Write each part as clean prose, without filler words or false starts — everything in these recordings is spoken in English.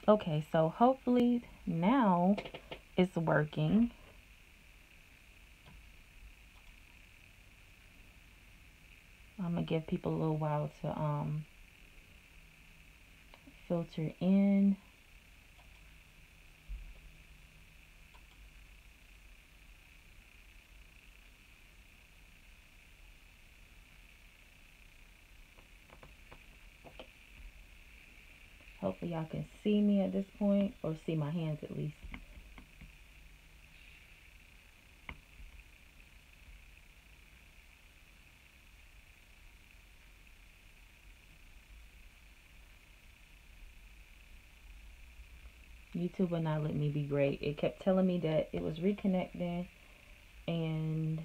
Okay, so hopefully now it's working. I'm gonna give people a little while to filter in. Hopefully y'all can see me at this point, or see my hands at least. YouTube would not let me be great. It kept telling me that it was reconnecting, and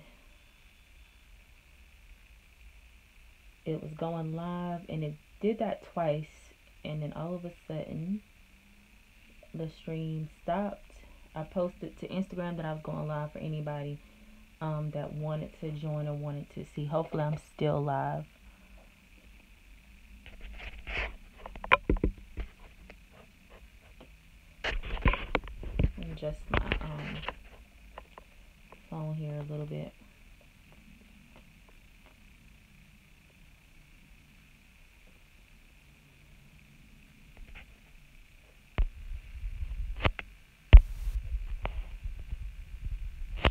it was going live, and it did that twice, and then all of a sudden the stream stopped. I posted to Instagram that I was going live for anybody that wanted to join or wanted to see. Hopefully I'm still live. Adjust my phone here a little bit.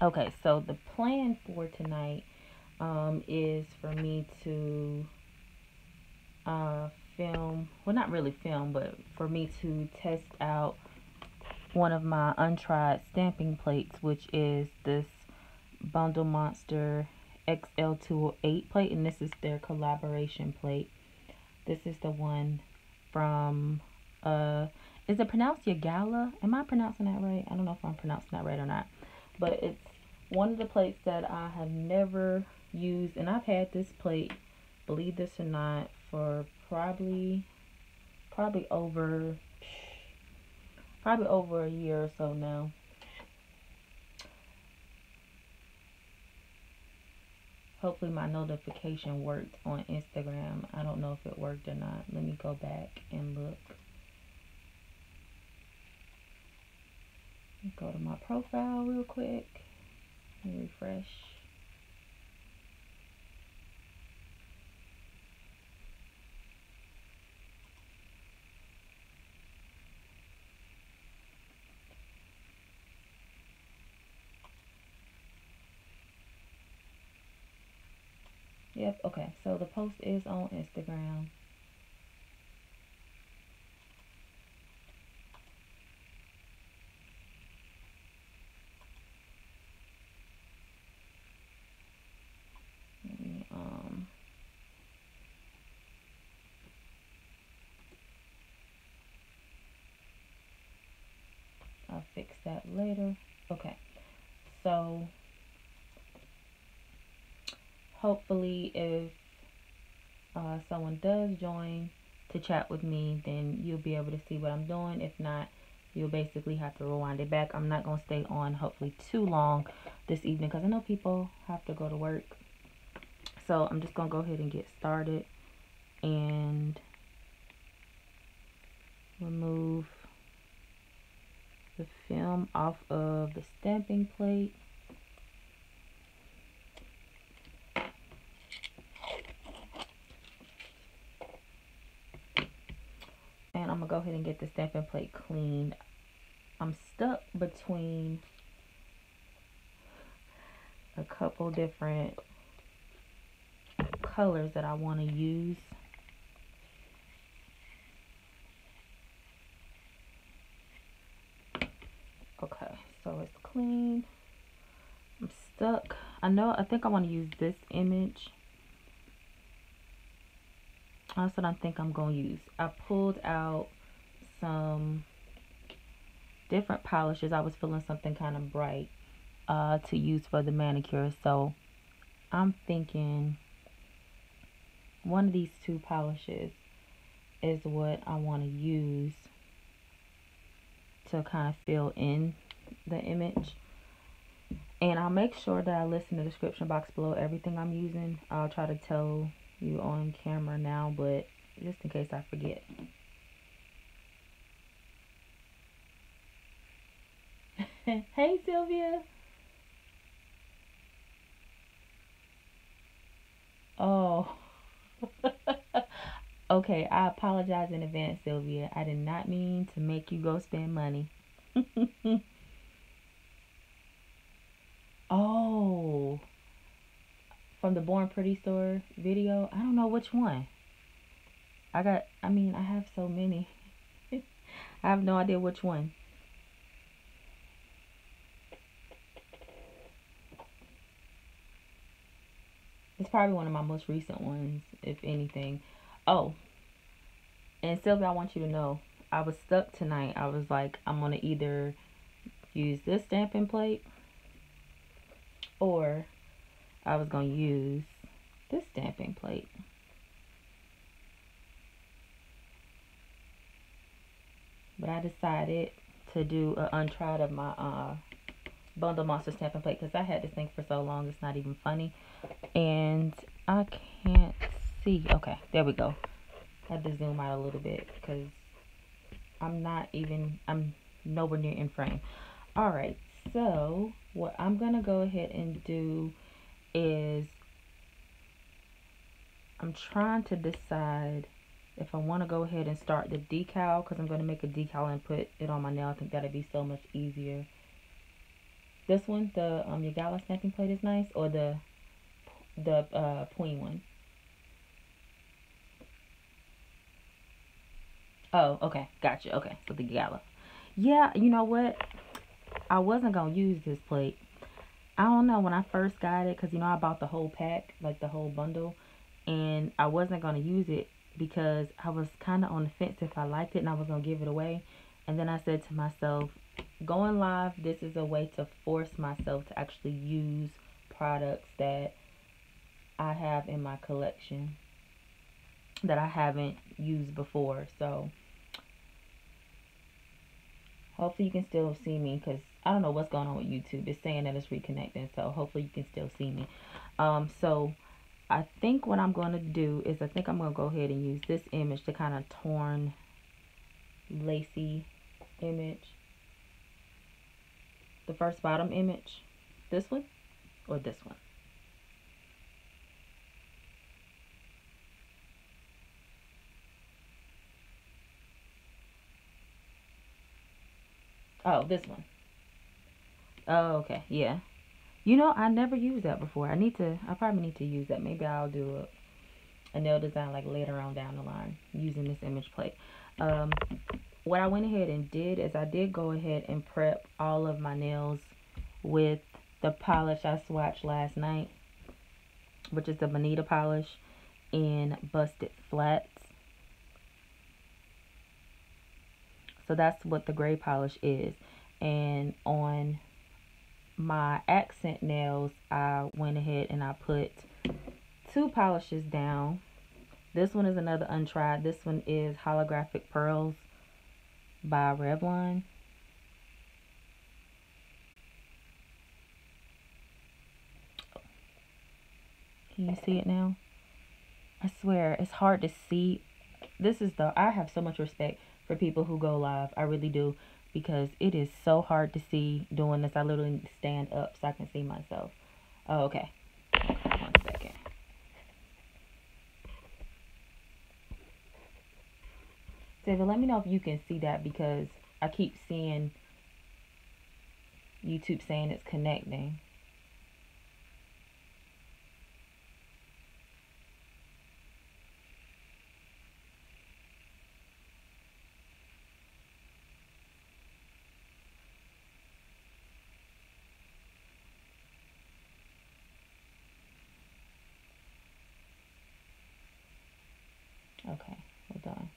Okay, so the plan for tonight is for me to uh, film, well, not really film, but for me to test out one of my untried stamping plates, which is this Bundle Monster XL208 plate, and this is their collaboration plate. This is the one from, is it pronounced Yagala? Am I pronouncing that right? I don't know if I'm pronouncing that right or not. But it's one of the plates that I have never used, and I've had this plate, believe this or not, for probably over a year or so now. Hopefully my notification worked on Instagram. I don't know if it worked or not. Let me go back and look. Go to my profile real quick and refresh. Yep, okay. So the post is on Instagram. Let me I'll fix that later. Okay. So hopefully if someone does join to chat with me, then you'll be able to see what I'm doing. If not, you'll basically have to rewind it back. I'm not going to stay on hopefully too long this evening because I know people have to go to work. So I'm just going to go ahead and get started and remove the film off of the stamping plate. And I'm going to go ahead and get the stamping plate cleaned. I'm stuck between a couple different colors that I want to use. Okay, so it's clean. I'm stuck. I think I want to use this image. That's what I think I'm going to use. I pulled out some different polishes. I was feeling something kind of bright to use for the manicure. So I'm thinking one of these two polishes is what I want to use to kind of fill in the image. And I'll make sure that I list in the description box below everything I'm using. I'll try to tell you on camera now, but just in case I forget. Hey, Sylvia. Oh. Okay, I apologize in advance, Sylvia. I did not mean to make you go spend money. Oh, from the Born Pretty store video. I don't know which one. I mean, I have so many. I have no idea which one. It's probably one of my most recent ones, if anything. Oh, and Sylvia, I want you to know, I was stuck tonight. I was like, I'm going to either use this stamping plate or I was going to use this stamping plate. But I decided to do an untried of my Bundle Monster stamping plate because I had this thing for so long it's not even funny. And I can't see. Okay, there we go. I had to zoom out a little bit because I'm nowhere near in frame. Alright, so what I'm going to go ahead and do is I'm trying to decide if I want to go ahead and start the decal because I'm going to make a decal and put it on my nail. I think that'd be so much easier. This one, the Yagala stamping plate is nice, or the Point one. Oh, okay, gotcha. Okay, so the Yagala. Yeah, you know what? I wasn't gonna use this plate. I don't know when I first got it because you know I bought the whole pack, like the whole bundle, and I wasn't gonna use it because I was kind of on the fence if I liked it and I was gonna give it away. And then I said to myself, going live, this is a way to force myself to actually use products that I have in my collection that I haven't used before. So hopefully you can still see me because I don't know what's going on with YouTube. It's saying that it's reconnecting, so hopefully you can still see me. So I think what I'm going to do is I think I'm going to go ahead and use this image, the kind of torn, lacy image. The first bottom image. This one or this one? Oh, this one. Oh, okay. Yeah. You know, I never used that before. I probably need to use that. Maybe I'll do a nail design like later on down the line using this image plate. What I went ahead and did is I did go ahead and prep all of my nails with the polish I swatched last night, which is the Bonita polish in Busted Flats. So that's what the gray polish is. And on my accent nails, I went ahead and I put two polishes down. This one is another untried. This one is Holographic Pearls by Revlon. Can you see it now? I swear, it's hard to see. I have so much respect for people who go live. I really do. Because it is so hard to see doing this. I literally need to stand up so I can see myself. Oh, okay. One second. David, let me know if you can see that because I keep seeing YouTube saying it's connecting. Okay, hold on.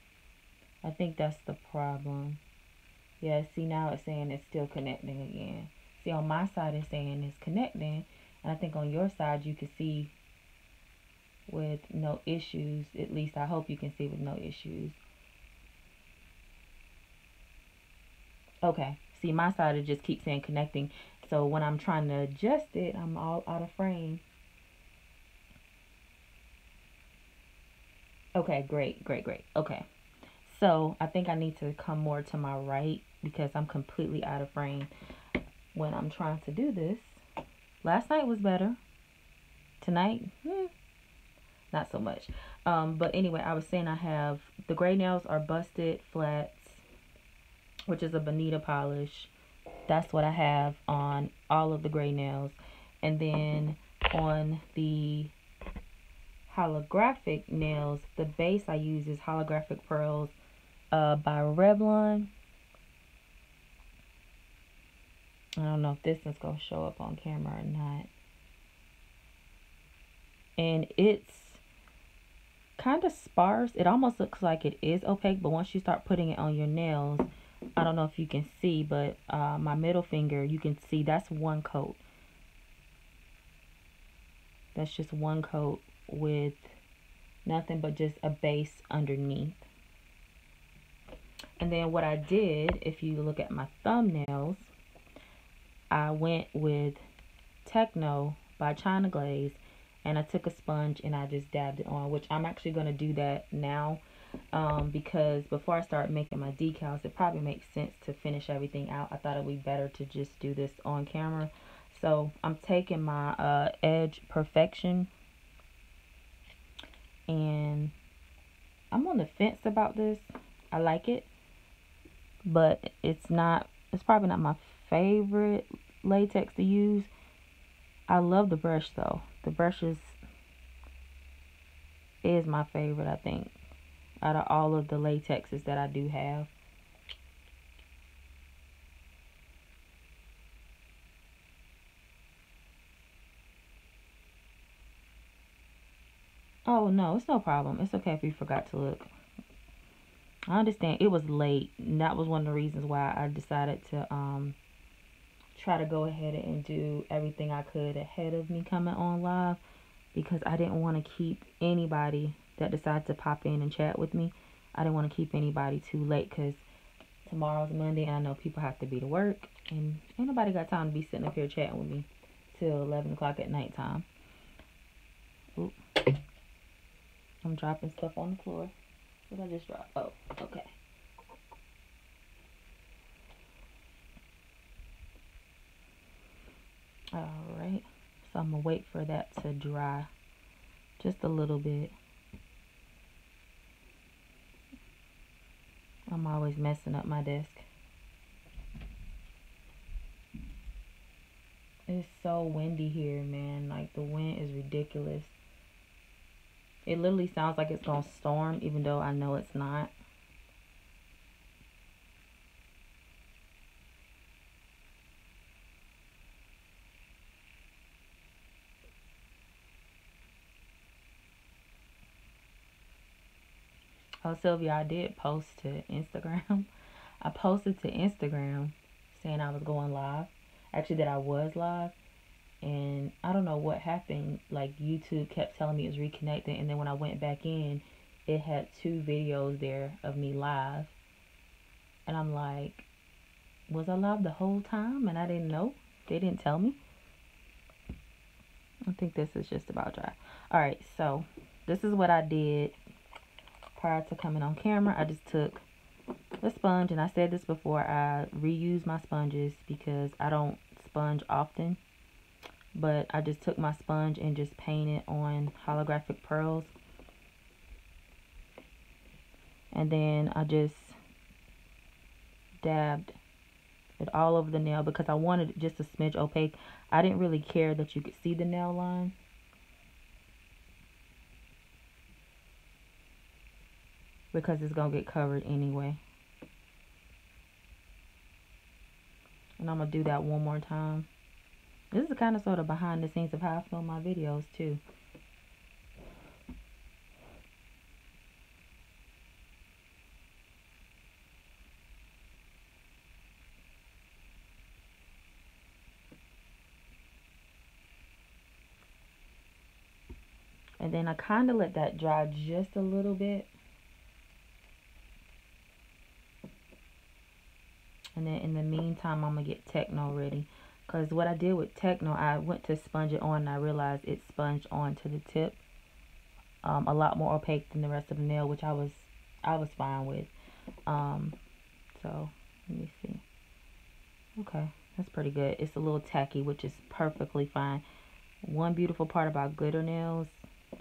I think that's the problem. Yeah, see now it's saying it's still connecting again. See on my side it's saying it's connecting. And I think on your side you can see with no issues. At least I hope you can see with no issues. Okay, see my side it just keeps saying connecting. So when I'm trying to adjust it, I'm all out of frame. Okay, great. Okay. So I think I need to come more to my right because I'm completely out of frame. when I'm trying to do this. Last night was better. Tonight, not so much. But anyway, I was saying I have the gray nails are busted flats, which is a bonita polish. That's what I have on all of the gray nails. And then on the holographic nails, the base I use is Holographic Pearls by Revlon. I don't know if this is going to show up on camera or not. And it's kind of sparse. It almost looks like it is opaque, but once you start putting it on your nails, I don't know if you can see, but my middle finger, you can see that's one coat. That's just one coat with nothing but just a base underneath. And then what I did, if you look at my thumbnails, I went with Techno by China Glaze, and I took a sponge and I just dabbed it on, which I'm actually going to do that now because before I start making my decals, it probably makes sense to finish everything out. I thought it would be better to just do this on camera. So I'm taking my Edge Perfection, and I'm on the fence about this. I like it, but it's probably not my favorite latex to use. I love the brush though. The brush is my favorite, I think, out of all of the latexes that I do have. Oh no, it's no problem. It's okay if you forgot to look. I understand it was late, and that was one of the reasons why I decided to try to go ahead and do everything I could ahead of me coming on live, because I didn't want to keep anybody that decides to pop in and chat with me. I didn't want to keep anybody too late, because tomorrow's Monday and I know people have to be to work, and ain't nobody got time to be sitting up here chatting with me till 11 o'clock at nighttime. Oop. I'm dropping stuff on the floor. What did I just drop? Oh, okay. Alright, so I'm going to wait for that to dry just a little bit. I'm always messing up my desk. It's so windy here, man. Like, the wind is ridiculous. It literally sounds like it's going to storm, even though I know it's not. Oh, Sylvia, I did post to Instagram. I posted to Instagram saying I was going live. Actually, that I was live. And I don't know what happened. Like, YouTube kept telling me it was reconnecting. And then when I went back in, it had 2 videos there of me live. And I'm like, was I live the whole time? And I didn't know. They didn't tell me. I think this is just about dry. Alright, so this is what I did prior to coming on camera. I just took the sponge, and I said this before, I reuse my sponges because I don't sponge often, but I just took my sponge and just painted on Holographic Pearls, and then I just dabbed it all over the nail because I wanted it just a smidge opaque. I didn't really care that you could see the nail line. Because it's going to get covered anyway. And I'm going to do that one more time. This is kind of sort of behind the scenes of how I film my videos too. And then I kind of let that dry just a little bit. And then in the meantime, I'm going to get Techno ready. Because what I did with Techno, I went to sponge it on and I realized it sponged onto the tip. A lot more opaque than the rest of the nail, which I was fine with. So, let me see. Okay, That's pretty good. It's a little tacky, which is perfectly fine. One beautiful part about glitter nails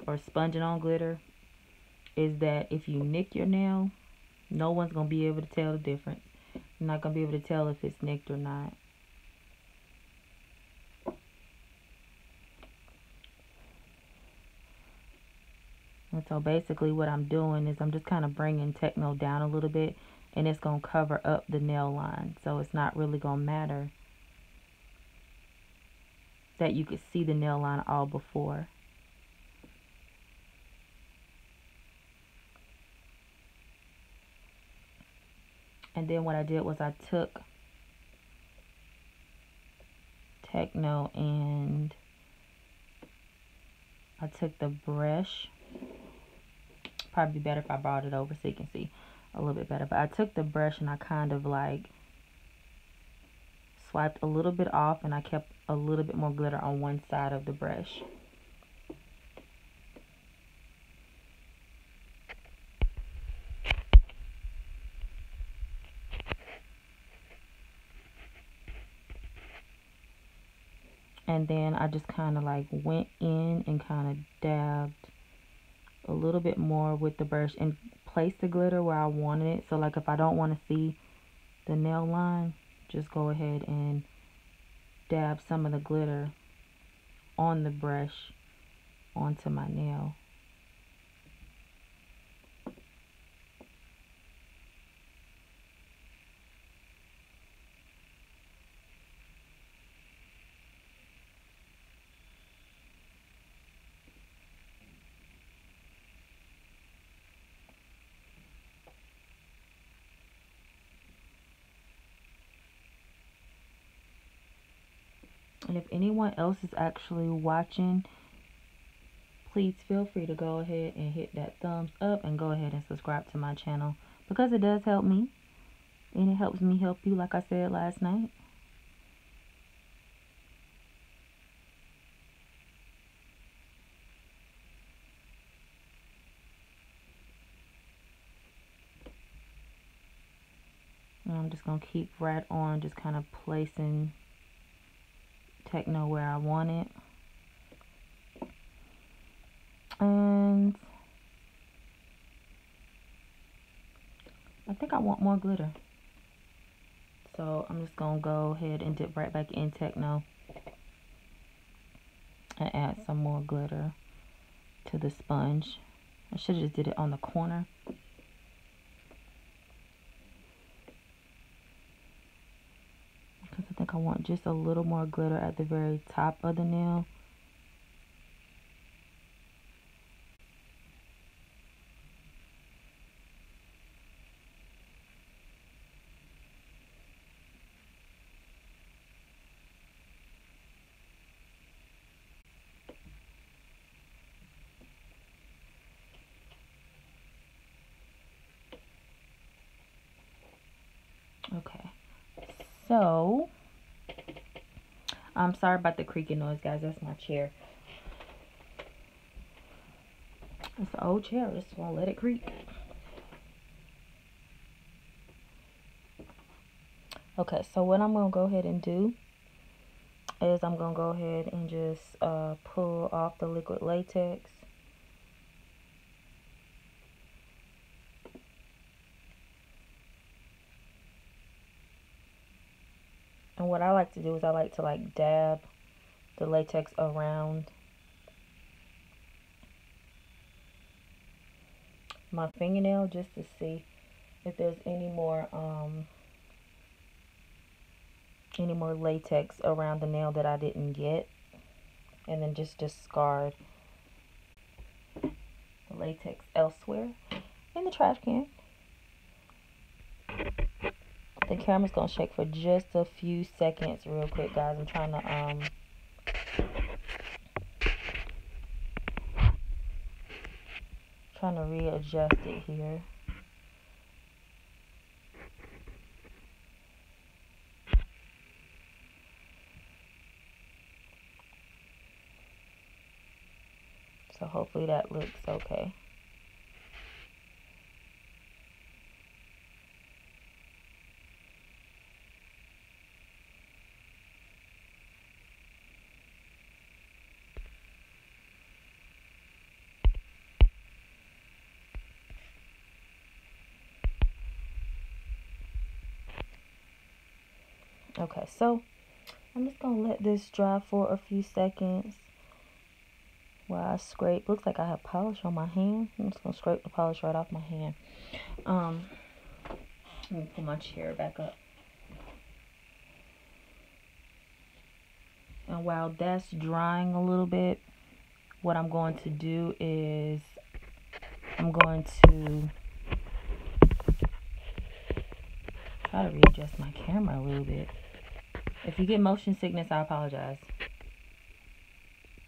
or sponging on glitter is that if you nick your nail, no one's going to be able to tell the difference. You're not going to be able to tell if it's nicked or not. And so basically what I'm doing is I'm just kind of bringing Techno down a little bit, and it's going to cover up the nail line. So it's not really going to matter that you could see the nail line all before. And then what I did was I took Techno and I took the brush. Probably be better if I brought it over so you can see a little bit better. But I took the brush and I kind of like swiped a little bit off, and I kept a little bit more glitter on one side of the brush. And then I just kind of like went in and kind of dabbed a little bit more with the brush and placed the glitter where I wanted it. So like if I don't want to see the nail line, just go ahead and dab some of the glitter on the brush onto my nail. And if anyone else is actually watching, please feel free to go ahead and hit that thumbs up and go ahead and subscribe to my channel, because it does help me and it helps me help you, like I said last night. And I'm just going to keep right on just kind of placing Techno where I want it. And I think I want more glitter. So I'm just going to go ahead and dip right back in Techno and add some more glitter to the sponge. I should have just did it on the corner. Because I think I want just a little more glitter at the very top of the nail. Okay, so I'm sorry about the creaking noise, guys. That's my chair. It's an old chair. Just won't let it creak. Okay, so what I'm going to go ahead and do is I'm going to go ahead and just pull off the liquid latex. And what I like to do is I like to like dab the latex around my fingernail just to see if there's any more latex around the nail that I didn't get, and then just discard the latex elsewhere in the trash can. The camera's gonna shake for just a few seconds real quick, guys. I'm trying to readjust it here. So hopefully that looks okay. Okay, so I'm just gonna let this dry for a few seconds while I scrape. Looks like I have polish on my hand. I'm just gonna scrape the polish right off my hand. Let me pull my chair back up. And while that's drying a little bit, what I'm going to do is I'm going to try to readjust my camera a little bit. If you get motion sickness, I apologize,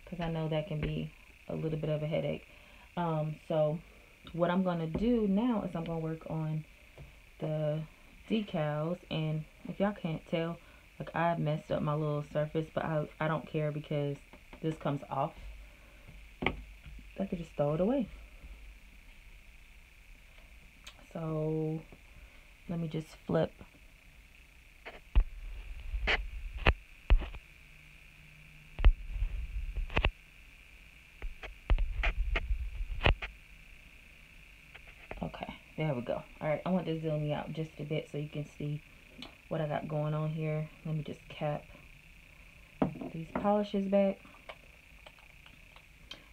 because I know that can be a little bit of a headache. So what I'm going to do now is I'm going to work on the decals, and if y'all can't tell, like, I messed up my little surface, but I don't care because this comes off. I could just throw it away. So let me just flip. Okay, there we go. All right, I want to zoom you out just a bit so you can see what I got going on here. Let me just cap these polishes back.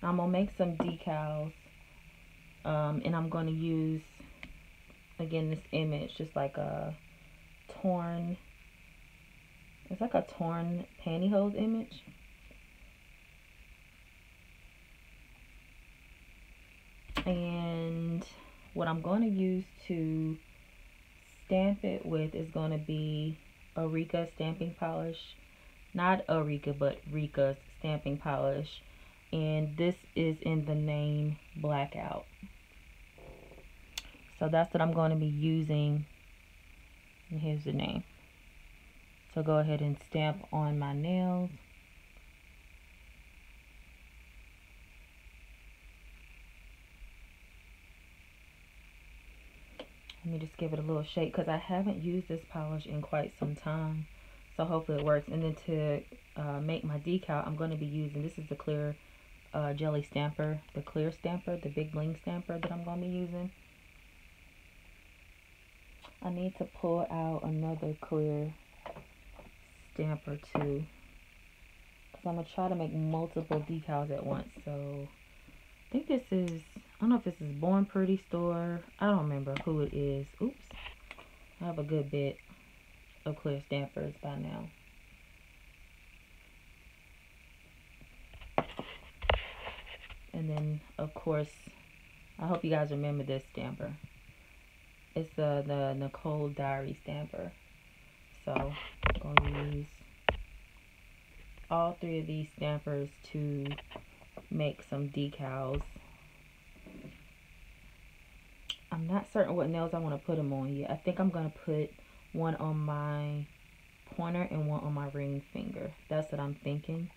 I'm gonna make some decals, and I'm gonna use, again, this image, just like a torn, it's like a torn pantyhose image. And what I'm going to use to stamp it with is going to be Eureka stamping polish. Not Eureka, but Rika's stamping polish. And this is in the name Blackout. So that's what I'm going to be using. And here's the name. So go ahead and stamp on my nails. Let me just give it a little shake because I haven't used this polish in quite some time. So hopefully it works. And then to make my decal, I'm going to be using, this is the clear jelly stamper, the clear stamper, the big bling stamper that I'm going to be using. I need to pull out another clear stamper too, because I'm going to try to make multiple decals at once. So I think this is, I don't know if this is Born Pretty Store. I don't remember who it is. Oops. I have a good bit of clear stampers by now. And then, of course, I hope you guys remember this stamper. It's the Nicole Diary stamper. So I'm going to use all three of these stampers to make some decals. I'm not certain what nails I want to put them on yet. I think I'm going to put one on my pointer and one on my ring finger. That's what I'm thinking.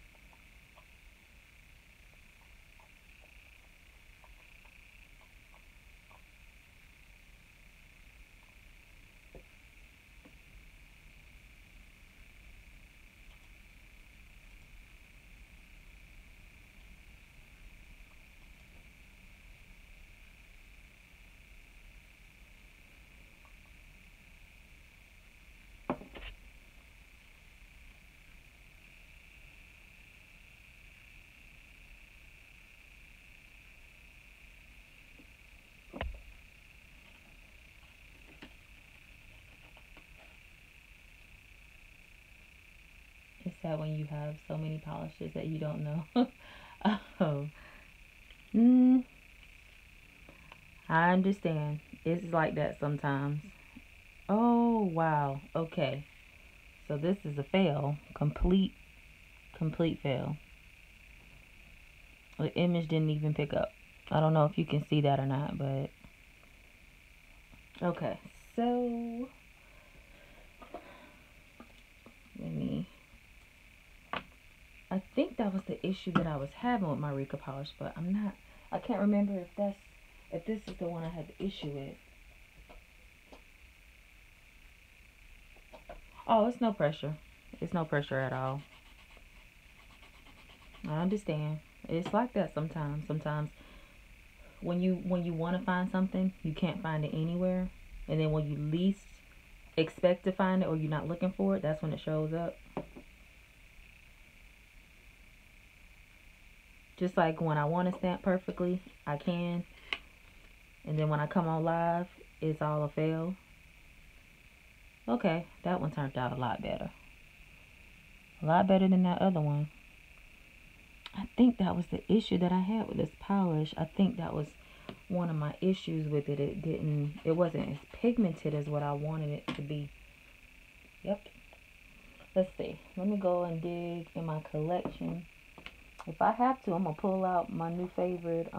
It's sad when you have so many polishes that you don't know. Oh. I understand. It's like that sometimes. Oh, wow. Okay. So this is a fail. Complete fail. The image didn't even pick up. I don't know if you can see that or not, but okay. So I think that was the issue that I was having with my Rika polish, but I can't remember if this is the one I had the issue with. Oh, it's no pressure. It's no pressure at all. I understand. It's like that sometimes. Sometimes when you want to find something, you can't find it anywhere. And then when you least expect to find it or you're not looking for it, that's when it shows up. Just like when I want to stamp perfectly, I can. And then when I come on live, it's all a fail. Okay, that one turned out a lot better. A lot better than that other one. I think that was the issue that I had with this polish. I think that was one of my issues with it. It wasn't as pigmented as what I wanted it to be. Yep. Let's see. Let me go and dig in my collection. If I have to, I'm gonna pull out my new favorite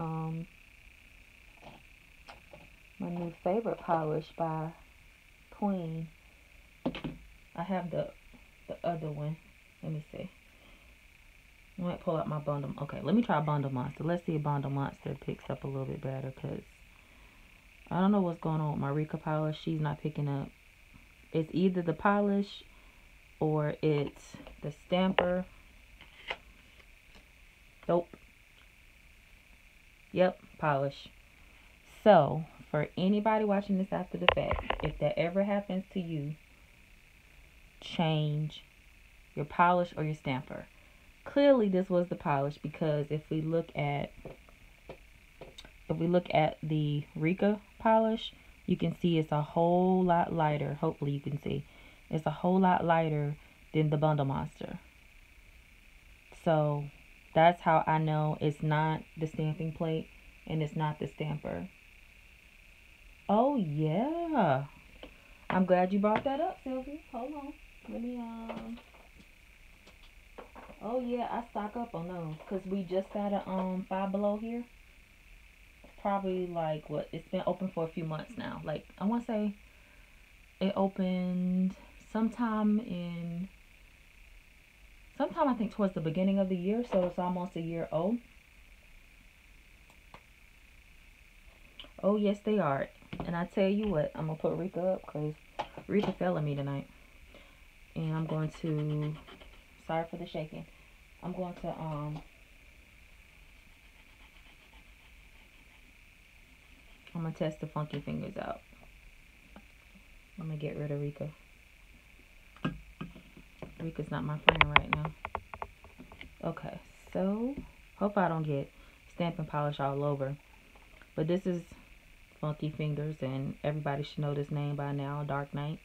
polish by Queen. I have the other one. Let me see. I might pull out my bundle. Okay, let me try Bundle Monster. Let's see if Bundle Monster picks up a little bit better, because I don't know what's going on with my Rika polish. She's not picking up. It's either the polish or it's the stamper. Nope. Yep, polish. So, for anybody watching this after the fact, if that ever happens to you, change your polish or your stamper. Clearly this was the polish, because if we look at the Rika polish, you can see it's a whole lot lighter. Hopefully you can see. It's a whole lot lighter than the Bundle Monster. So that's how I know it's not the stamping plate and it's not the stamper. Oh yeah. I'm glad you brought that up, Sylvia. Hold on. Let me oh yeah, I stock up on those because we just got a Five Below here. Probably like what, it's been open for a few months now. Like I want to say it opened sometime I think towards the beginning of the year, so it's almost a year old. Oh yes they are. And I tell you what, I'm gonna put Rika up because Rika fell at me tonight. And I'm going to, sorry for the shaking, I'm going to I'm gonna test the Funky Fingers out. I'm gonna get rid of Rika. Rika's not my friend right now. Okay, so hope I don't get stamping polish all over. But this is Funky Fingers, and everybody should know this name by now, Dark Knight.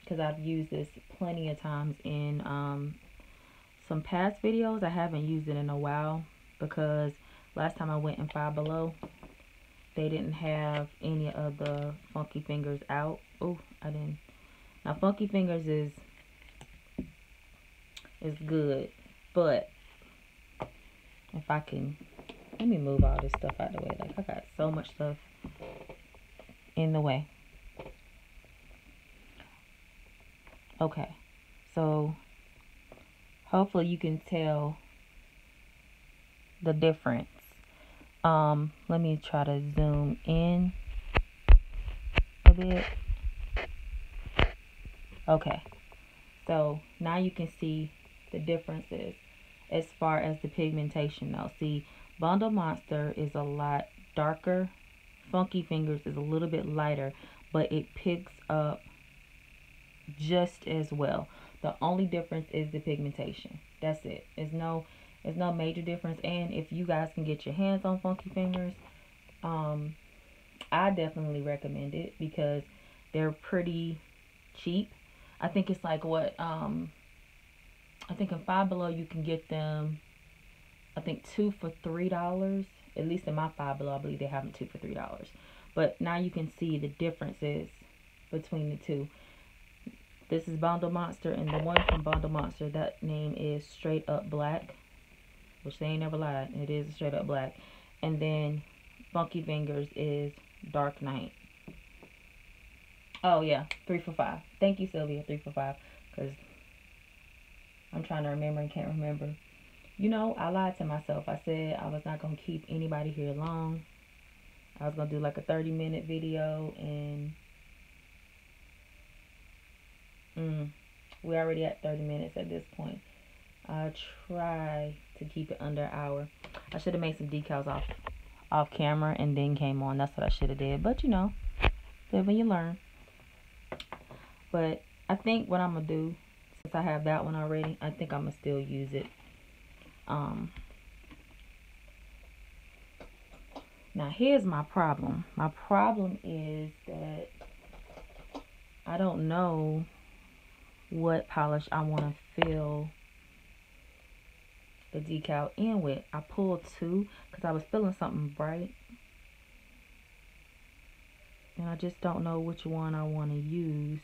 Because I've used this plenty of times in some past videos. I haven't used it in a while because last time I went in Five Below, they didn't have any of the Funky Fingers out. Oh, I didn't. Now Funky Fingers is good, but if I can, let me move all this stuff out of the way. Like I got so much stuff in the way. Okay, so hopefully you can tell the difference. Let me try to zoom in a bit. Okay, so now you can see the differences as far as the pigmentation though. See, Bundle Monster is a lot darker. Funky Fingers is a little bit lighter, but it picks up just as well. The only difference is the pigmentation. That's it. There's no major difference. And if you guys can get your hands on Funky Fingers, I definitely recommend it because they're pretty cheap. I think it's like what I think in Five Below you can get them, I think 2 for $3. At least in my Five Below, I believe they have them 2 for $3. But now you can see the differences between the two. This is Bundle Monster, and the one from Bundle Monster, that name is Straight Up Black, which they ain't never lied. It is Straight Up Black. And then Funky Fingers is Dark Knight. Oh yeah, 3 for $5. Thank you, Sylvia, 3 for $5, because I'm trying to remember and can't remember. You know, I lied to myself. I said I was not going to keep anybody here long. I was going to do like a 30-minute video, and we're already at 30 minutes at this point. I try to keep it under an hour. I should have made some decals off camera and then came on. That's what I should have did. But you know, live and you learn. But I think what I'm going to do, since I have that one already, I think I'm going to still use it. Now, here's my problem. My problem is that I don't know what polish I want to fill the decal in with. I pulled two because I was feeling something bright. And I just don't know which one I want to use.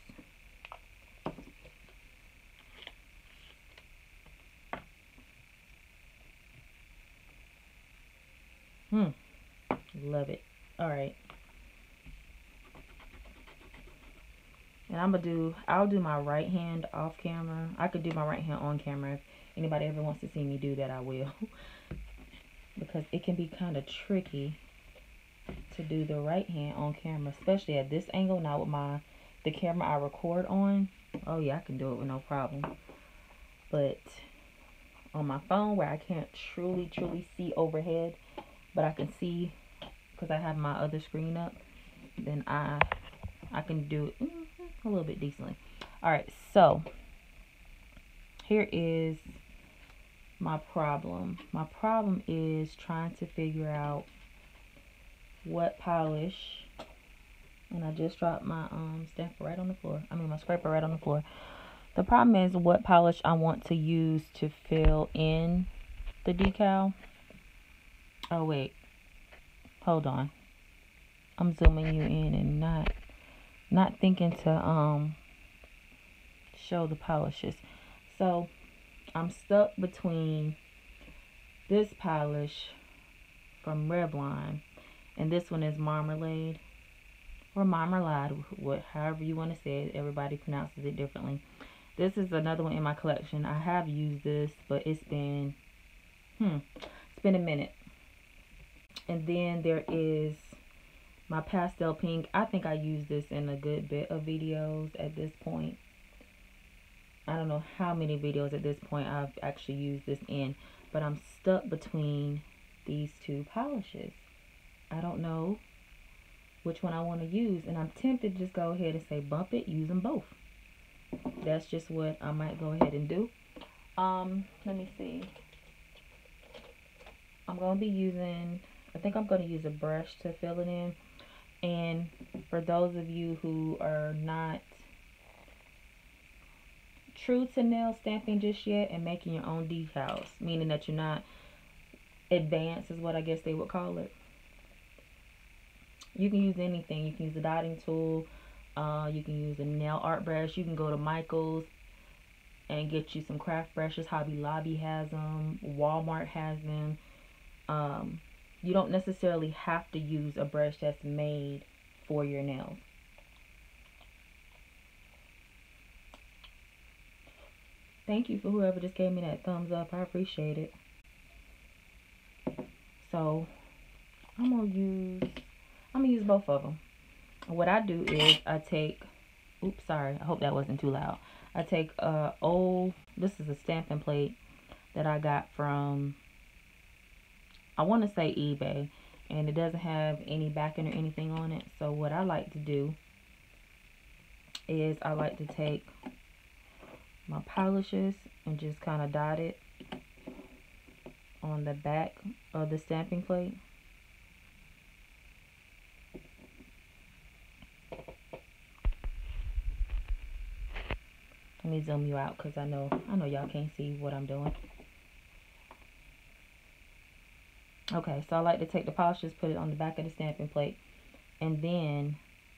Love it. Alright. And I'll do my right hand off camera. I could do my right hand on camera. If anybody ever wants to see me do that, I will. Because it can be kind of tricky to do the right hand on camera, especially at this angle. Now with the camera I record on, oh yeah, I can do it with no problem. But on my phone, where I can't truly see overhead, but I can see because I have my other screen up, then I can do it a little bit decently. Alright, so here is my problem. My problem is trying to figure out what polish, and I just dropped my stamper right on the floor. I mean my scraper right on the floor. The problem is what polish I want to use to fill in the decal. Oh wait, hold on. I'm zooming you in and not thinking to show the polishes. So I'm stuck between this polish from Revlon, and this one is Marmalade or Marmalade, however you want to say it. Everybody pronounces it differently. This is another one in my collection. I have used this, but it's been a minute. And then there is my pastel pink. I think I used this in a good bit of videos at this point. I don't know how many videos at this point I've actually used this in, but I'm stuck between these two polishes. I don't know which one I want to use, and I'm tempted to just go ahead and say bump it, use them both. That's just what I might go ahead and do. Let me see. I'm going to be using, I think I'm going to use a brush to fill it in. And for those of you who are not true to nail stamping just yet and making your own decals, meaning that you're not advanced is what I guess they would call it, you can use anything. You can use a dotting tool. You can use a nail art brush. You can go to Michael's and get you some craft brushes. Hobby Lobby has them. Walmart has them. You don't necessarily have to use a brush that's made for your nails. Thank you for whoever just gave me that thumbs up. I appreciate it. So I'm gonna use both of them. What I do is I take, oops, sorry, I hope that wasn't too loud. I take this is a stamping plate that I got from, I want to say eBay, and it doesn't have any backing or anything on it. So what I like to do is I like to take my polishes and just kind of dot it on the back of the stamping plate. Let me zoom you out because I know y'all can't see what I'm doing. Okay, so I like to take the polishes, put it on the back of the stamping plate, and then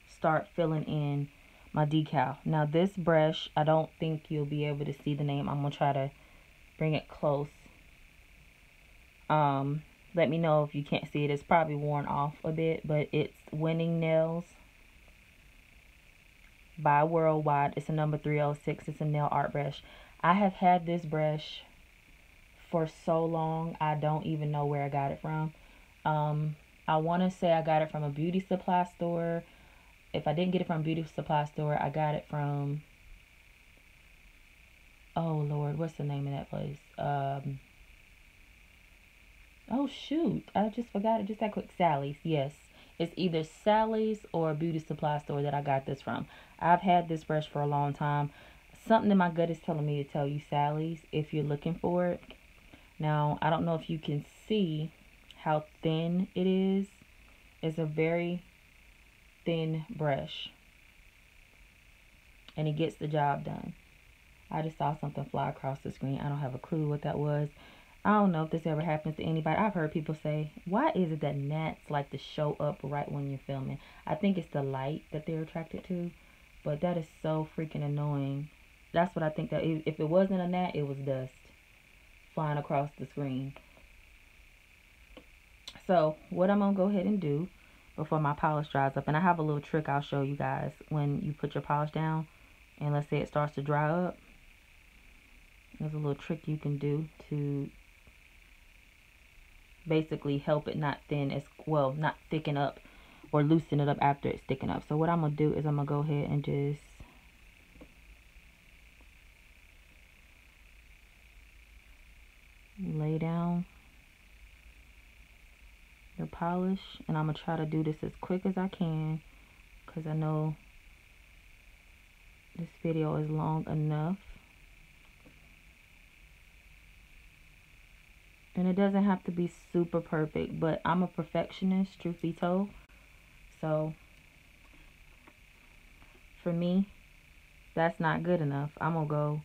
start filling in my decal. Now this brush, I don't think you'll be able to see the name. I'm going to try to bring it close. Let me know if you can't see it. It's probably worn off a bit, but it's Winning Nails by Worldwide. It's a number 306. It's a nail art brush. I have had this brush for so long, I don't even know where I got it from. I want to say I got it from a beauty supply store. If I didn't get it from a beauty supply store, I got it from, oh Lord, what's the name of that place? Oh shoot, I just forgot it just that quick. Sally's, yes. It's either Sally's or a beauty supply store that I got this from. I've had this brush for a long time. Something in my gut is telling me to tell you Sally's if you're looking for it. Now, I don't know if you can see how thin it is. It's a very thin brush, and it gets the job done. I just saw something fly across the screen. I don't have a clue what that was. I don't know if this ever happens to anybody. I've heard people say, why is it that gnats like to show up right when you're filming? I think it's the light that they're attracted to, but that is so freaking annoying. That's what I think. That if it wasn't a gnat, it was dust flying across the screen. So what I'm gonna go ahead and do before my polish dries up, and I have a little trick I'll show you guys when you put your polish down and let's say it starts to dry up. There's a little trick you can do to basically help it not thin as well, not thicken up or loosen it up after it's thickened up. So what I'm gonna do is I'm gonna go ahead and just lay down the polish, and I'm gonna try to do this as quick as I can because I know this video is long enough. And it doesn't have to be super perfect, but I'm a perfectionist, truth be told. So for me, that's not good enough. I'm gonna go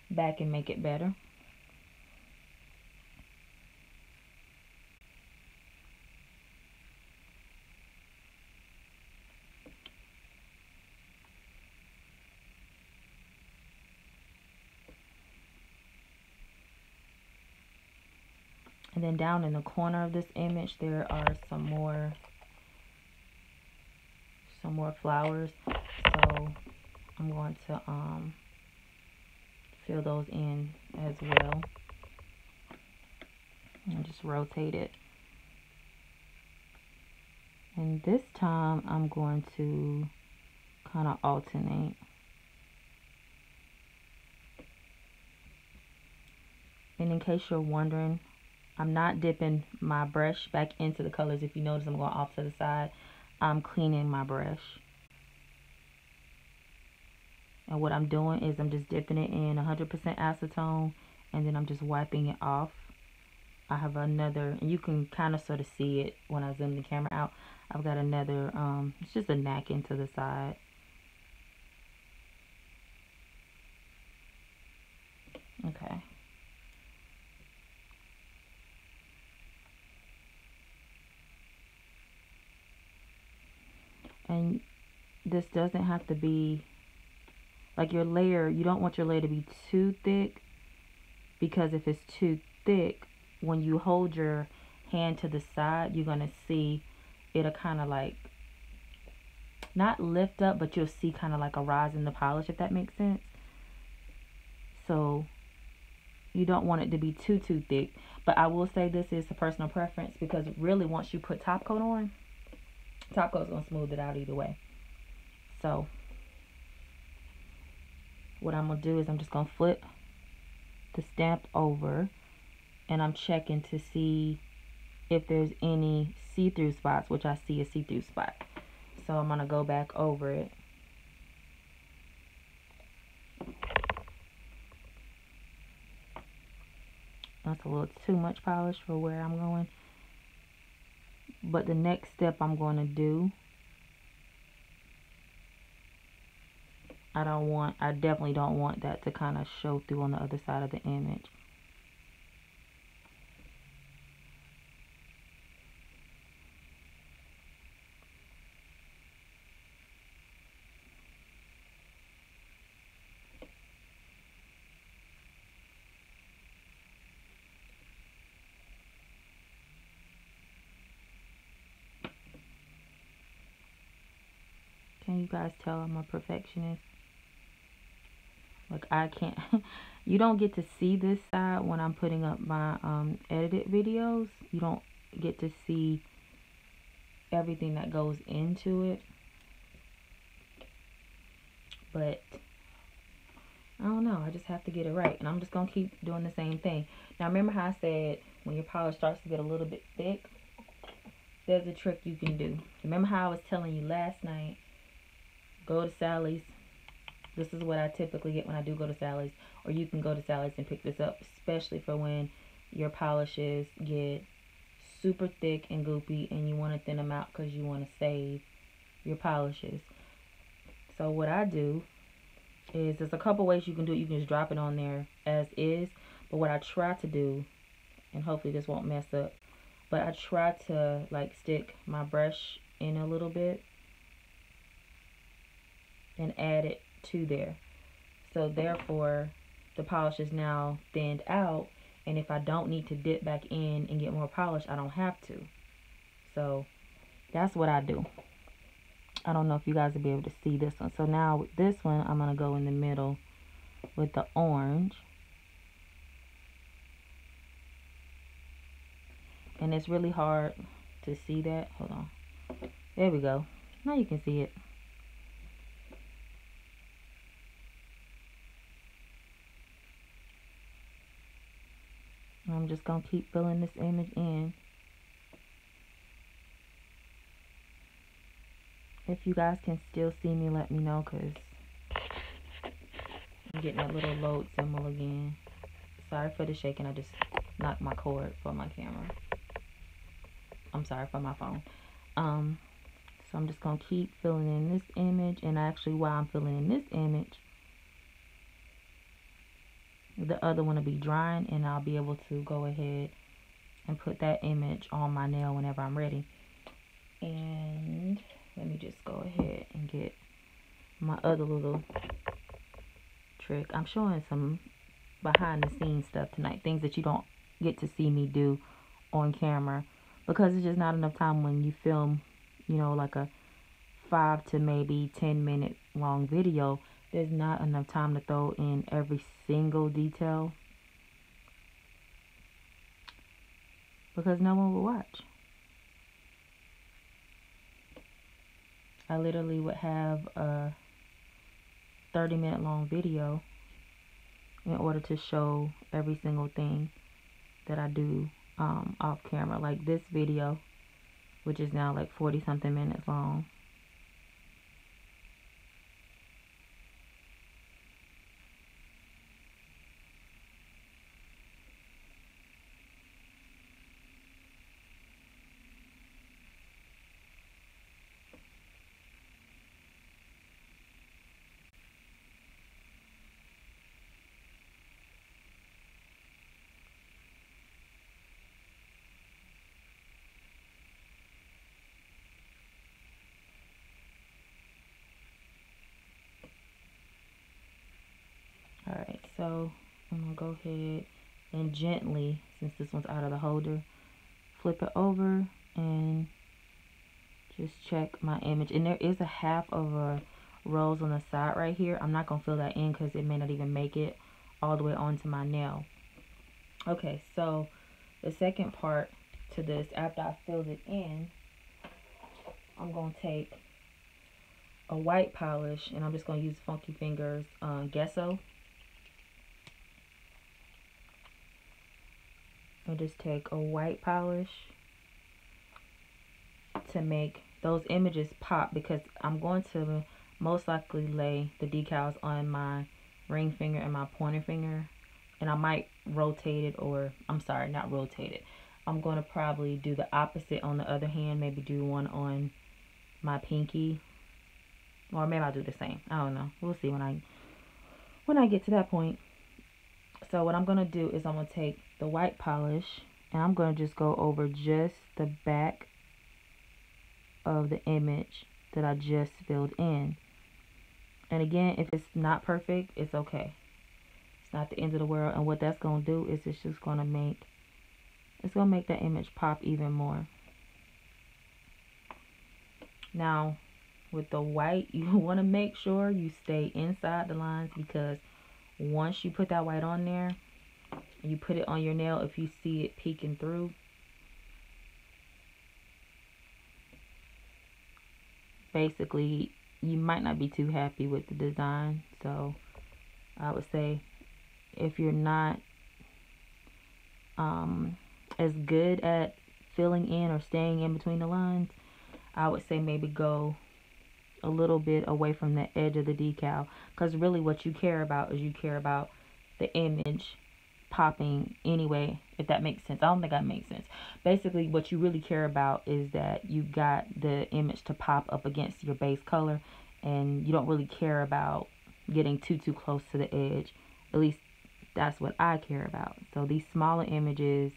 back and make it better. And then down in the corner of this image, there are some more flowers. So I'm going to fill those in as well. And just rotate it. And this time I'm going to kind of alternate. And in case you're wondering, I'm not dipping my brush back into the colors. If you notice, I'm going off to the side. I'm cleaning my brush. And what I'm doing is I'm just dipping it in 100% acetone, and then I'm just wiping it off. I have another, and you can kind of sort of see it when I zoom the camera out. I've got another, it's just a napkin to the side. Okay. And this doesn't have to be, like your layer, you don't want your layer to be too thick, because if it's too thick, when you hold your hand to the side, you're going to see it'll kind of like, not lift up, but you'll see kind of like a rise in the polish, if that makes sense. So you don't want it to be too thick. But I will say this is a personal preference, because really once you put top coat on, top coat's going to smooth it out either way. So what I'm going to do is I'm just going to flip the stamp over, and I'm checking to see if there's any see-through spots, which I see a see-through spot. So I'm going to go back over it. That's a little too much polish for where I'm going. But the next step I'm going to do, I definitely don't want that to kind of show through on the other side of the image. Can you guys tell I'm a perfectionist? Like, I can't, you don't get to see this side when I'm putting up my edited videos. You don't get to see everything that goes into it. But I don't know, I just have to get it right. And I'm just going to keep doing the same thing. Now, remember how I said when your polish starts to get a little bit thick, there's a trick you can do. Remember how I was telling you last night, go to Sally's. This is what I typically get when I do go to Sally's. Or you can go to Sally's and pick this up, especially for when your polishes get super thick and goopy and you want to thin them out because you want to save your polishes. So what I do is, there's a couple ways you can do it. You can just drop it on there as is. But what I try to do, and hopefully this won't mess up, but I try to like stick my brush in a little bit and add it to there. So therefore the polish is now thinned out, and if I don't need to dip back in and get more polish, I don't have to. So that's what I do. I don't know if you guys will be able to see this one. So now with this one, I'm going to go in the middle with the orange. And it's really hard to see that. Hold on. There we go. Now you can see it. I'm just going to keep filling this image in. If you guys can still see me, let me know, because I'm getting that little load symbol again. Sorry for the shaking. I just knocked my cord for my camera. I'm sorry, for my phone. So I'm just going to keep filling in this image. And actually, while I'm filling in this image, the other one will be drying, and I'll be able to go ahead and put that image on my nail whenever I'm ready. And let me just go ahead and get my other little trick. I'm showing some behind the scenes stuff tonight, things that you don't get to see me do on camera, because it's just not enough time when you film, you know, like a 5 to maybe 10 minute long video. There's not enough time to throw in every single detail, because no one will watch. I literally would have a 30-minute long video in order to show every single thing that I do off camera. Like this video, which is now like 40 something minutes long. Alright, so I'm going to go ahead and gently, since this one's out of the holder, flip it over and just check my image. And there is a half of a rose on the side right here. I'm not going to fill that in because it may not even make it all the way onto my nail. Okay, so the second part to this, after I filled it in, I'm going to take a white polish, and I'm just going to use Funky Fingers Gesso. And just take a white polish to make those images pop, because I'm going to most likely lay the decals on my ring finger and my pointer finger, and I might rotate it, or I'm sorry, not rotate it. I'm going to probably do the opposite on the other hand, maybe do one on my pinky, or maybe I'll do the same. I don't know. We'll see when I get to that point. So what I'm going to do is I'm going to take the white polish, and I'm going to just go over just the back of the image that I just filled in. And again, if it's not perfect, it's okay. It's not the end of the world. And what that's going to do is it's just going to make that image pop even more. Now, with the white, you want to make sure you stay inside the lines, because once you put that white on there, you put it on your nail, if you see it peeking through, basically you might not be too happy with the design. So I would say, if you're not as good at filling in or staying in between the lines, I would say maybe go a little bit away from the edge of the decal, because really what you care about is you care about the image popping anyway, if that makes sense. I don't think that makes sense. Basically, what you really care about is that you got the image to pop up against your base color, and you don't really care about getting too close to the edge. At least that's what I care about. So these smaller images,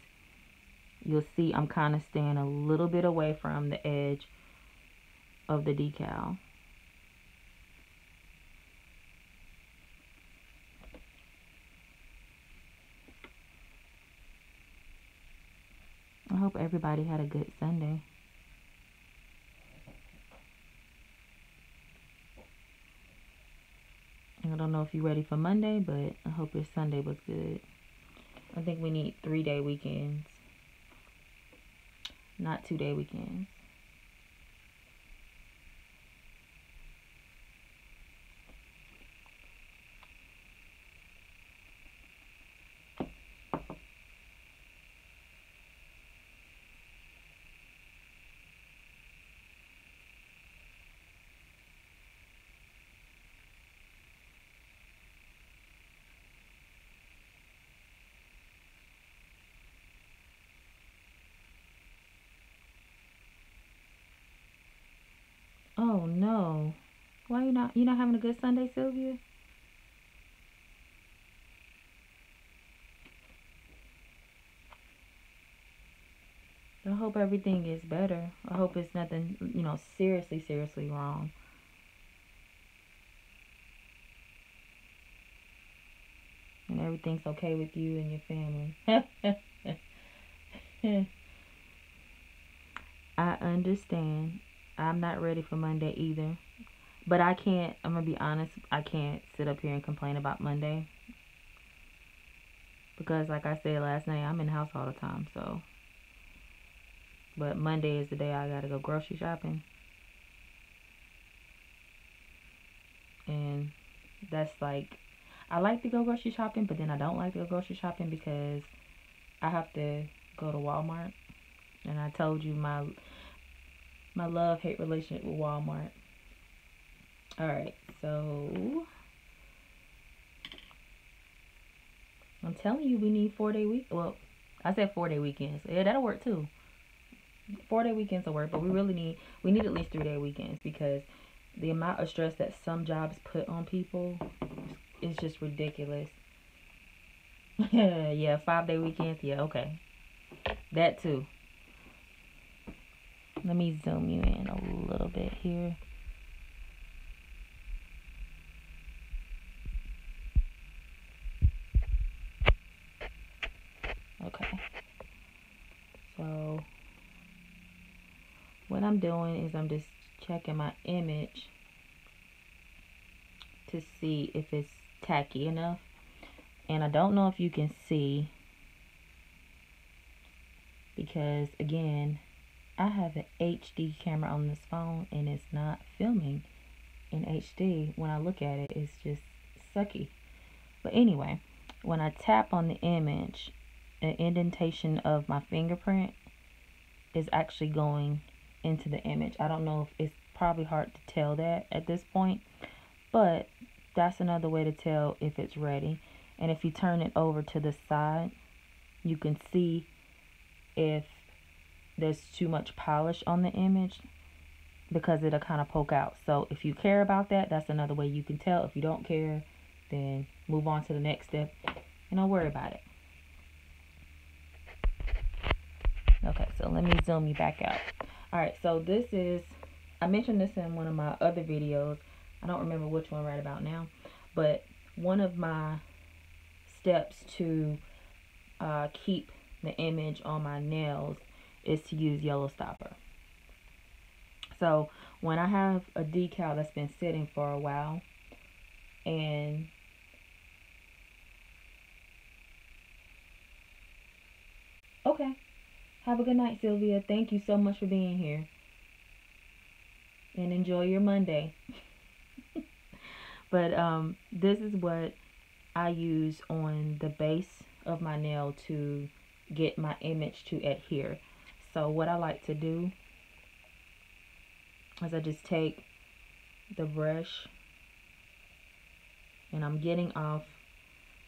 you'll see I'm kind of staying a little bit away from the edge of the decal. I hope everybody had a good Sunday. I don't know if you're ready for Monday, but I hope your Sunday was good. I think we need 3-day weekends, not 2-day weekends. Oh no. Why you not having a good Sunday, Sylvia? I hope everything is better. I hope it's nothing, seriously wrong. And everything's okay with you and your family. I understand. I'm not ready for Monday either. But I'm going to be honest, I can't sit up here and complain about Monday. Because like I said last night, I'm in the house all the time, so. But Monday is the day I gotta go grocery shopping. And that's like, I like to go grocery shopping, but then I don't like to go grocery shopping because I have to go to Walmart. And I told you my love-hate relationship with Walmart. Alright, so I'm telling you we need 4-day week. Well, I said 4-day weekends. Yeah, that'll work too. 4-day weekends will work, but we need at least 3-day weekends, because the amount of stress that some jobs put on people is just ridiculous. Yeah, 5-day weekends. Yeah, okay. That too. Let me zoom you in a little bit here. Okay. So what I'm doing is I'm just checking my image to see if it's tacky enough. And I don't know if you can see, because again, I have an HD camera on this phone and it's not filming in HD. When I look at it, it's just sucky. But anyway, when I tap on the image, an indentation of my fingerprint is actually going into the image. I don't know if it's probably hard to tell that at this point, but that's another way to tell if it's ready. And if you turn it over to the side, you can see if there's too much polish on the image, because it'll kind of poke out. So if you care about that, that's another way you can tell. If you don't care, then move on to the next step and don't worry about it. Okay, so let me zoom you back out. Alright, so this is, I mentioned this in one of my other videos. I don't remember which one right about now, but one of my steps to keep the image on my nails is to use yellow stopper. So when I have a decal that's been sitting for a while, and okay, have a good night, Sylvia. Thank you so much for being here, and enjoy your Monday. But this is what I use on the base of my nail to get my image to adhere. So what I like to do is I just take the brush and I'm getting off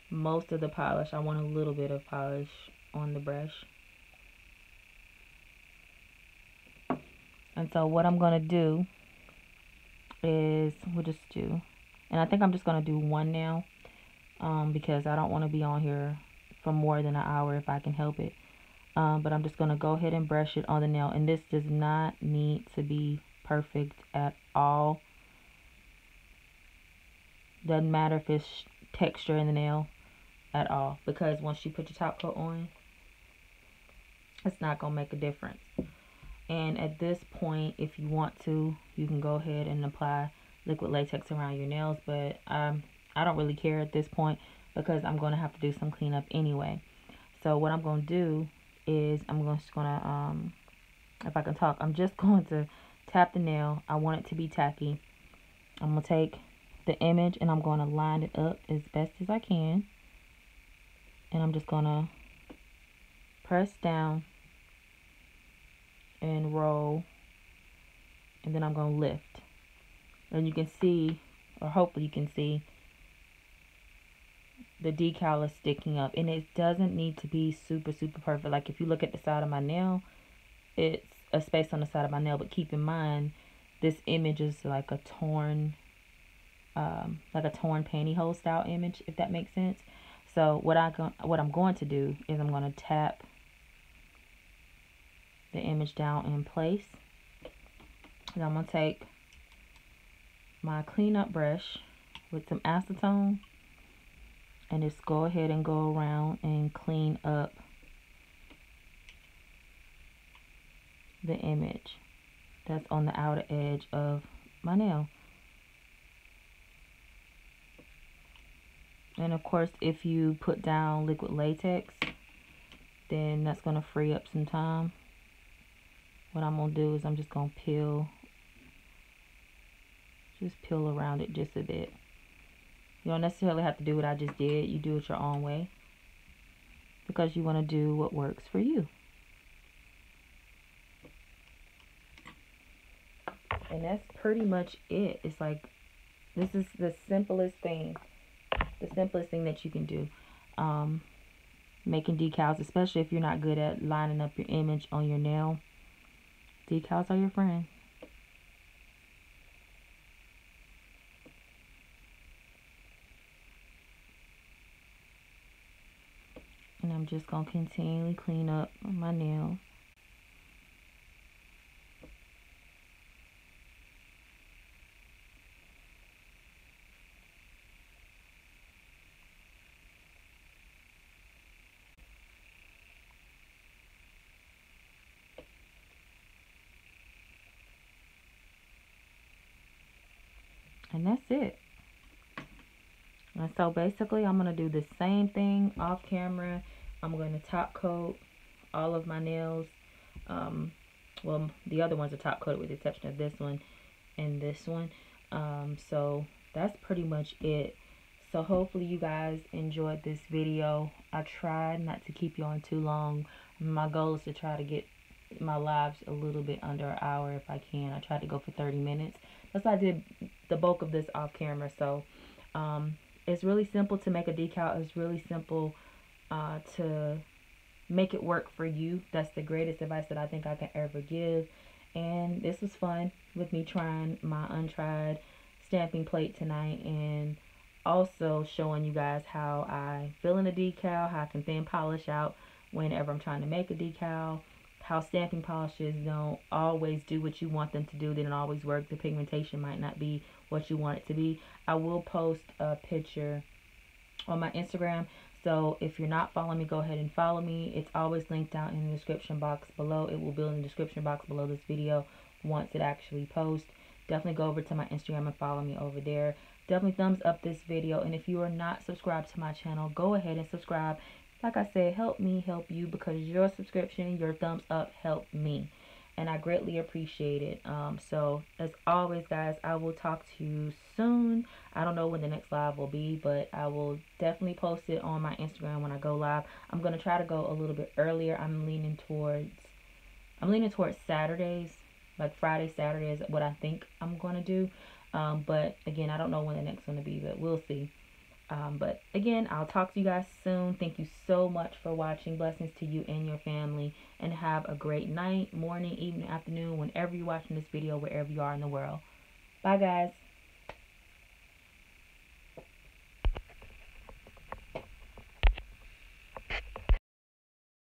most of the polish. I want a little bit of polish on the brush. And so what I'm going to do is we'll just do, and I think I'm just going to do one now, because I don't want to be on here for more than an hour if I can help it. But I'm just going to go ahead and brush it on the nail, and this does not need to be perfect at all. Doesn't matter if it's texture in the nail at all, because once you put your top coat on, it's not going to make a difference. And at this point, if you want to, you can go ahead and apply liquid latex around your nails, but I don't really care at this point because I'm going to have to do some cleanup anyway. So what I'm going to do is I'm just going to, if I can talk, I'm just going to tap the nail. I want it to be tacky. I'm going to take the image and I'm going to line it up as best as I can. And I'm just going to press down and roll, and then I'm going to lift. And you can see, or hopefully you can see, the decal is sticking up, and it doesn't need to be super perfect. Like if you look at the side of my nail, it's a space on the side of my nail, but keep in mind this image is like a torn pantyhose style image, if that makes sense. So what I'm going to do is I'm going to tap the image down in place, and I'm going to take my cleanup brush with some acetone and just go ahead and go around and clean up the image that's on the outer edge of my nail. And of course, if you put down liquid latex, then that's going to free up some time. What I'm going to do is I'm just going to peel around it just a bit. You don't necessarily have to do what I just did. You do it your own way, because you want to do what works for you. And that's pretty much it. It's like, this is the simplest thing that you can do. Making decals, especially if you're not good at lining up your image on your nail. Decals are your friend. And I'm just going to continually clean up my nails. And that's it. And so basically I'm going to do the same thing off camera. I'm going to top coat all of my nails. Well, the other ones are top coated with the exception of this one and this one. So that's pretty much it. So hopefully you guys enjoyed this video. I tried not to keep you on too long. My goal is to try to get my lives a little bit under an hour if I can. I tried to go for 30 minutes. That's why I did the bulk of this off camera. So it's really simple to make a decal. It's really simple to make it work for you. That's the greatest advice that I think I can ever give. And this was fun with me trying my untried stamping plate tonight, and also showing you guys how I fill in a decal, how I can thin polish out whenever I'm trying to make a decal, how stamping polishes don't always do what you want them to do. They don't always work. The pigmentation might not be what you want it to be. I will post a picture on my Instagram, so if you're not following me, go ahead and follow me. It's always linked down in the description box below. It will be in the description box below this video once it actually posts. Definitely go over to my Instagram and follow me over there. Definitely thumbs up this video, and if you are not subscribed to my channel, go ahead and subscribe. Like I said, help me help you, because your subscription, your thumbs up help me, and I greatly appreciate it. So as always, guys, I will talk to you soon. I don't know when the next live will be, but I will definitely post it on my Instagram when I go live. I'm going to try to go a little bit earlier. I'm leaning towards I'm leaning towards Saturdays, like Friday, Saturday is what I think I'm going to do. But again, I don't know when the next one will be, but we'll see. But again, I'll talk to you guys soon. Thank you so much for watching. Blessings to you and your family. And have a great night, morning, evening, afternoon, whenever you're watching this video, wherever you are in the world. Bye, guys.